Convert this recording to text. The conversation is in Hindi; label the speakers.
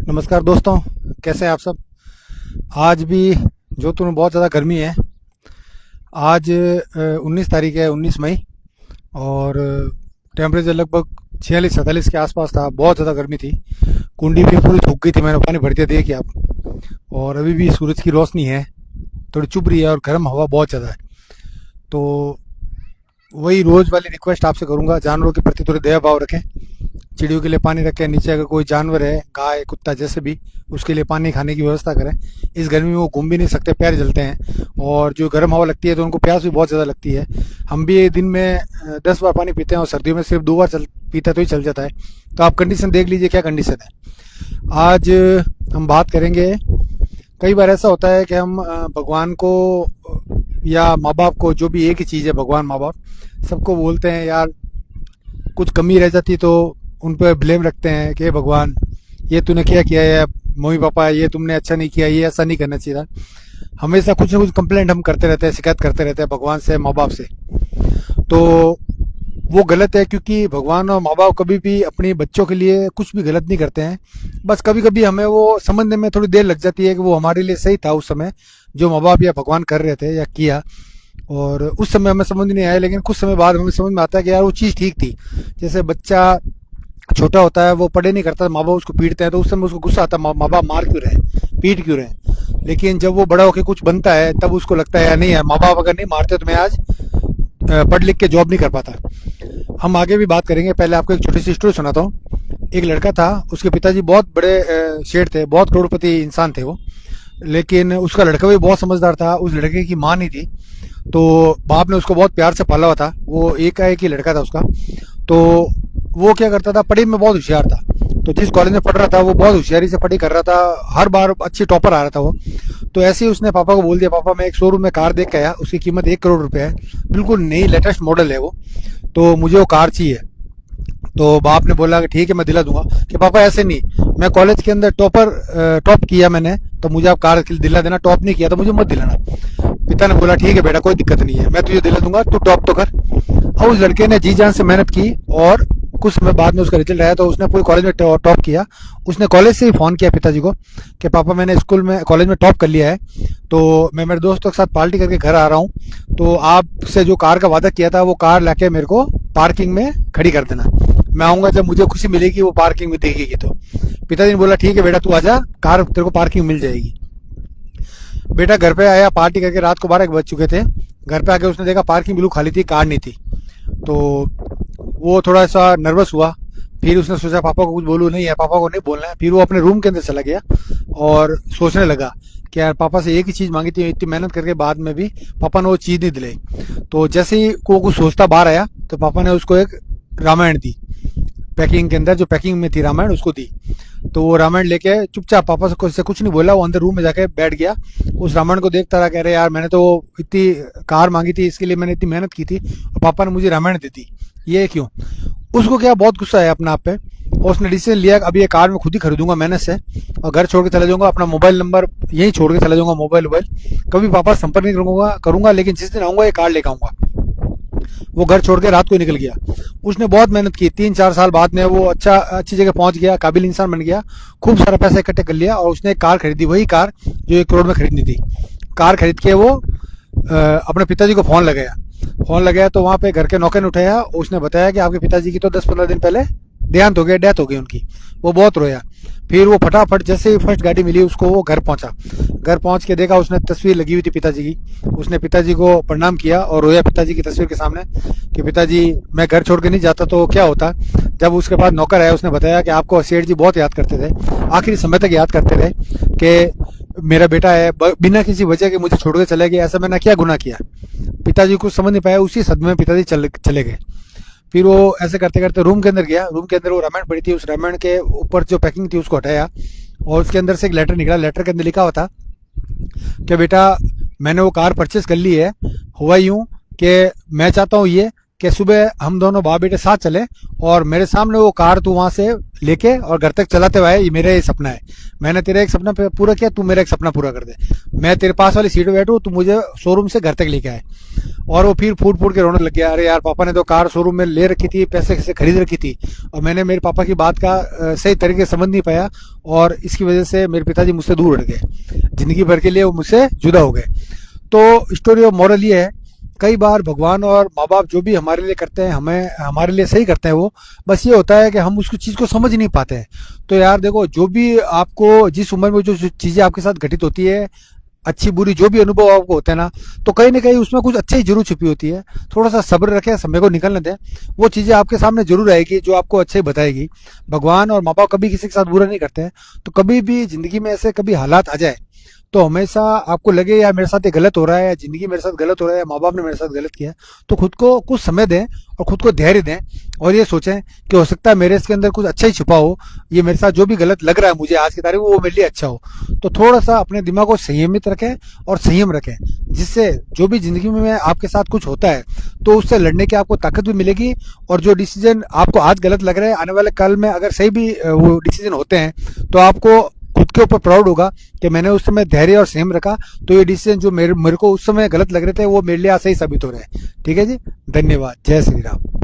Speaker 1: नमस्कार दोस्तों, कैसे हैं आप सब। आज भी जोधपुर में बहुत ज़्यादा गर्मी है। आज 19 तारीख है, 19 मई। और टेम्परेचर लगभग 46-47 के आसपास था। बहुत ज़्यादा गर्मी थी। कुंडी भी पूरी सूख गई थी, मैंने पानी भर दिया, देखिए आप। और अभी भी सूरज की रोशनी है, थोड़ी चुभ रही है और गर्म हवा बहुत ज़्यादा है। तो वही रोज़ वाली रिक्वेस्ट आपसे करूँगा, जानवरों के प्रति थोड़ी दया भाव रखें। चिड़ियों के लिए पानी रखें, नीचे अगर कोई जानवर है, गाय कुत्ता जैसे भी, उसके लिए पानी खाने की व्यवस्था करें। इस गर्मी में वो घूम भी नहीं सकते, पैर जलते हैं। और जो गर्म हवा लगती है तो उनको प्यास भी बहुत ज़्यादा लगती है। हम भी दिन में 10 बार पानी पीते हैं और सर्दियों में सिर्फ 2 बार पीते तो ही चल जाता है। तो आप कंडीशन देख लीजिए क्या कंडीशन है। आज हम बात करेंगे, कई बार ऐसा होता है कि हम भगवान को या माँ बाप को, जो भी एक ही चीज़ है भगवान माँ बाप, सबको बोलते हैं यार कुछ कमी रह जाती तो उन पर ब्लेम रखते हैं कि "हे भगवान, ये तूने क्या किया है, मम्मी पापा ये तुमने अच्छा नहीं किया, ये ऐसा नहीं करना चाहिए था"। हमेशा कुछ ना कुछ कंप्लेंट हम करते रहते हैं, शिकायत करते रहते हैं भगवान से, माँ बाप से। तो वो गलत है, क्योंकि भगवान और माँ बाप कभी भी अपने बच्चों के लिए कुछ भी गलत नहीं करते हैं। बस कभी कभी हमें वो समझने में थोड़ी देर लग जाती है कि वो हमारे लिए सही था उस समय, जो माँ बाप या भगवान कर रहे थे या किया। और उस समय हमें समझ नहीं आया, लेकिन कुछ समय बाद हमें समझ में आता है कि यार वो चीज़ ठीक थी। जैसे बच्चा छोटा होता है, वो पढ़े नहीं करता, माँ बाप उसको पीटते हैं, तो उस समय उसको गुस्सा आता है, माँ बाप मार क्यों रहे, पीट क्यों रहे। लेकिन जब वो बड़ा होकर कुछ बनता है, तब उसको लगता है यार नहीं यार, माँ बाप अगर नहीं मारते तो मैं आज पढ़ लिख के जॉब नहीं कर पाता। हम आगे भी बात करेंगे, पहले आपको एक छोटी सी स्टोरी सुनाता हूँ। एक लड़का था, उसके पिताजी बहुत बड़े शेठ थे, बहुत करोड़पति इंसान थे वो। लेकिन उसका लड़का भी बहुत समझदार था, उस लड़के की माँ नहीं थी। तो बाप ने उसको बहुत प्यार से पाला हुआ था, वो एक ही लड़का था उसका। तो वो क्या करता था, पढ़ाई में बहुत होशियार था। तो जिस कॉलेज में पढ़ रहा था वो बहुत होशियारी से पढ़ाई कर रहा था, हर बार अच्छी टॉपर आ रहा था वो। तो ऐसे ही उसने पापा को बोल दिया, पापा मैं एक शोरूम में कार देख के आया, उसकी कीमत 1 करोड़ रुपए है, बिल्कुल नई लेटेस्ट मॉडल है वो, तो मुझे वो कार चाहिए। तो बाप ने बोला कि ठीक है मैं दिला दूंगा। कि पापा ऐसे नहीं, मैं कॉलेज के अंदर टॉप किया मैंने, तो मुझे आप कार दिला देना, टॉप नहीं किया तो मुझे मत दिलाना। पिता ने बोला ठीक है बेटा, कोई दिक्कत नहीं है, मैं तुझे दिला दूंगा, तू टॉप तो कर। और उस लड़के ने जी जान से मेहनत की, और कुछ समय बाद में उसका रिजल्ट आया तो उसने पूरे कॉलेज में टॉप किया। उसने कॉलेज से ही फ़ोन किया पिताजी को कि पापा मैंने स्कूल में कॉलेज में टॉप कर लिया है, तो मैं मेरे दोस्तों के साथ पार्टी करके घर आ रहा हूँ, तो आपसे जो कार का वादा किया था वो कार लाके मेरे को पार्किंग में खड़ी कर देना। मैं आऊँगा जब मुझे खुशी मिलेगी वो पार्किंग में दिखेगी तो। पिताजी ने बोला ठीक है बेटा, तू आजा, कार तेरे को पार्किंग मिल जाएगी। बेटा घर पे आया, पार्टी करके रात को 12 बज चुके थे। घर पे आके उसने देखा पार्किंग बिल्कुल खाली थी, कार नहीं थी। तो वो थोड़ा सा नर्वस हुआ। फिर उसने सोचा पापा को कुछ बोलूँ, नहीं है पापा को नहीं बोलना है। फिर वो अपने रूम के अंदर चला गया और सोचने लगा कि यार पापा से एक ही चीज़ मांगी थी, इतनी मेहनत करके बाद में भी पापा ने वो चीज़ नहीं दिलाई। तो जैसे ही को कुछ सोचता बाहर आया, तो पापा ने उसको एक रामायण दी, पैकिंग के अंदर जो पैकिंग में थी रामायण उसको दी। तो वो रामायण लेके चुपचाप, पापा से कुछ नहीं बोला, वो अंदर रूम में जाके बैठ गया। उस रामायण को देखता रहा, कह रहे यार मैंने तो इतनी कार मांगी थी, इसके लिए मैंने इतनी मेहनत की थी और पापा ने मुझे रामायण दी थी, ये क्यों। उसको क्या बहुत गुस्सा है अपने आप पे, और उसने डिसीजन लिया कि अभी ये कार मैं खुद ही खरीदूंगा मेहनत से, और घर छोड़ के चला जाऊंगा, अपना मोबाइल नंबर यहीं छोड़ के चला जाऊंगा, मोबाइल कभी पापा से संपर्क नहीं करूंगा, लेकिन जिस दिन आऊंगा ये कार लेकर आऊंगा। वो घर छोड़ के रात को निकल गया। उसने बहुत मेहनत की, 3-4 साल बाद में वो अच्छी जगह पहुंच गया, काबिल इंसान बन गया, खूब सारा पैसा इकट्ठे कर लिया और उसने एक कार खरीदी, वही कार जो 1 करोड़ में खरीदनी थी। कार खरीद के वो अपने पिताजी को फोन लगाया तो वहाँ पे घर के नौकर ने उठाया। उसने बताया कि आपके पिताजी की तो 10-15 दिन पहले देहांत हो गया, डेथ हो गई उनकी। वो बहुत रोया। फिर वो फटाफट जैसे ही फर्स्ट गाड़ी मिली उसको, वो घर पहुंचा। घर पहुंच के देखा उसने तस्वीर लगी हुई थी पिताजी की। उसने पिताजी को प्रणाम किया और रोया पिताजी की तस्वीर के सामने कि पिताजी मैं घर छोड़ के नहीं जाता तो क्या होता। जब उसके बाद नौकर आया, उसने बताया कि आपको सेठ जी बहुत याद करते थे, आखिरी समय तक याद करते थे कि मेरा बेटा है, बिना किसी वजह के मुझे छोड़ के चले गए, ऐसा मैंने क्या गुनाह किया। पिताजी कुछ समझ नहीं पाया, उसी सदमे में पिताजी चले गए। फिर वो ऐसे करते करते रूम के अंदर गया। रूम के अंदर वो रामायण पड़ी थी, उस रामायण के ऊपर जो पैकिंग थी उसको हटाया और उसके अंदर से एक लेटर निकला। लेटर के अंदर लिखा हुआ था कि बेटा मैंने वो कार परचेस कर ली है। हुआ यूं कि मैं चाहता हूँ ये कि सुबह हम दोनों बाप बेटे साथ चले और मेरे सामने वो कार तू वहां से लेके और घर तक चलाते हुए, ये मेरा ये सपना है, मैंने तेरा एक सपना पूरा किया, तू मेरा एक सपना पूरा कर दे, मैं तेरे पास वाली सीट पे बैठू, तू मुझे शोरूम से घर तक लेके आए। और वो फिर फूट फूट के रोने लग गया, अरे यार पापा ने तो कार शोरूम में ले रखी थी, पैसे से खरीद रखी थी, और मैंने मेरे पापा की बात का सही तरीके से समझ नहीं पाया, और इसकी वजह से मेरे पिताजी मुझसे दूर हट गए, जिंदगी भर के लिए वो मुझसे जुदा हो गए। तो स्टोरी ऑफ मॉरल ये है, कई बार भगवान और माँ बाप जो भी हमारे लिए करते हैं, हमें हमारे लिए सही करते हैं, वो बस ये होता है कि हम उसकी चीज़ को समझ नहीं पाते हैं। तो यार देखो, जो भी आपको जिस उम्र में जो चीज़ें आपके साथ घटित होती है, अच्छी बुरी जो भी अनुभव आपको होते हैं ना कहीं उसमें कुछ अच्छाई जरूर छुपी होती है। थोड़ा सा सब्र रखें, समय को निकलने दें, वो चीज़ें आपके सामने जरूर आएगी जो आपको अच्छाई बताएगी। भगवान और माँ बाप कभी किसी के साथ बुरा नहीं करते हैं। तो कभी भी जिंदगी में ऐसे कभी हालात आ जाए तो हमेशा आपको लगे यार मेरे साथ ये गलत हो रहा है, या जिंदगी मेरे साथ गलत हो रहा है, या माँ बाप ने मेरे साथ गलत किया, तो खुद को कुछ समय दें और खुद को धैर्य दें, और ये सोचें कि हो सकता है मेरे इसके अंदर कुछ अच्छा ही छुपा हो, ये मेरे साथ जो भी गलत लग रहा है मुझे आज की तारीख में वो मेरे लिए अच्छा हो। तो थोड़ा सा अपने दिमाग को संयमित रखें और संयम रखें, जिससे जो भी जिंदगी में आपके साथ कुछ होता है तो उससे लड़ने की आपको ताकत भी मिलेगी। और जो डिसीजन आपको आज गलत लग रहा है, आने वाले कल में अगर सही भी वो डिसीजन होते हैं तो आपको खुद के ऊपर प्राउड होगा कि मैंने उस समय धैर्य और संयम रखा, तो ये डिसीजन जो मेरे को उस समय गलत लग रहे थे वो मेरे लिए आज सही साबित हो रहे हैं। ठीक है जी, धन्यवाद, जय श्री राम।